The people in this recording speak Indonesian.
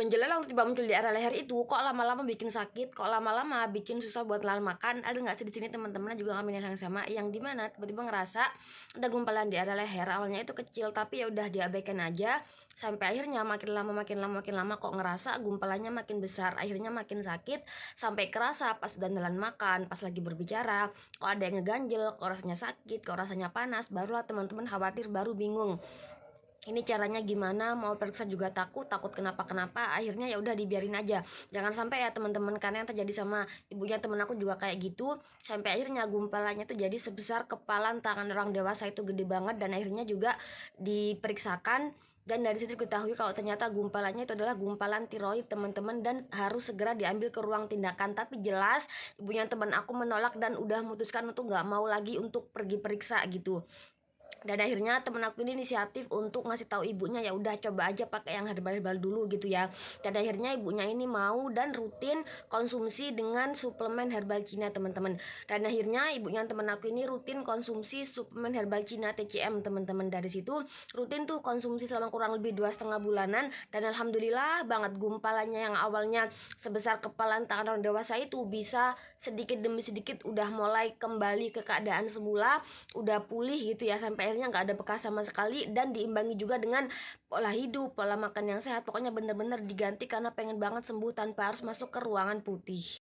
Menjelang tiba muncul di area leher itu kok lama-lama bikin sakit, kok lama-lama bikin susah buat nahan makan. Ada nggak sih di sini teman-teman juga ngalamin hal yang sama, yang dimana tiba-tiba ngerasa ada gumpalan di area leher, awalnya itu kecil tapi ya udah diabaikan aja, sampai akhirnya makin lama kok ngerasa gumpalannya makin besar, akhirnya makin sakit, sampai kerasa pas udah nelan makan, pas lagi berbicara, kok ada yang ngeganjel, kok rasanya sakit, kok rasanya panas, barulah teman-teman khawatir, baru bingung ini caranya gimana, mau periksa juga takut kenapa-kenapa, akhirnya ya udah dibiarin aja. Jangan sampai ya teman-teman, karena yang terjadi sama ibunya temen aku juga kayak gitu, sampai akhirnya gumpalannya tuh jadi sebesar kepalan tangan orang dewasa, itu gede banget, dan akhirnya juga diperiksakan, dan dari situ diketahui kalau ternyata gumpalannya itu adalah gumpalan tiroid teman-teman, dan harus segera diambil ke ruang tindakan. Tapi jelas ibunya teman aku menolak dan udah memutuskan untuk nggak mau lagi untuk pergi periksa gitu. Dan akhirnya temen aku ini inisiatif untuk ngasih tahu ibunya, ya udah coba aja pakai yang herbal-herbal dulu gitu ya. Dan akhirnya ibunya ini mau dan rutin konsumsi dengan suplemen herbal Cina teman-teman. Dan akhirnya ibunya temen aku ini rutin konsumsi suplemen herbal Cina TCM teman-teman. Dari situ rutin tuh konsumsi selama kurang lebih 2,5 bulanan, dan alhamdulillah banget gumpalannya yang awalnya sebesar kepalan tangan orang dewasa itu bisa sedikit demi sedikit udah mulai kembali ke keadaan semula, udah pulih gitu ya, sampai akhirnya nggak ada bekas sama sekali, dan diimbangi juga dengan pola hidup, pola makan yang sehat. Pokoknya bener-bener diganti karena pengen banget sembuh tanpa harus masuk ke ruangan putih.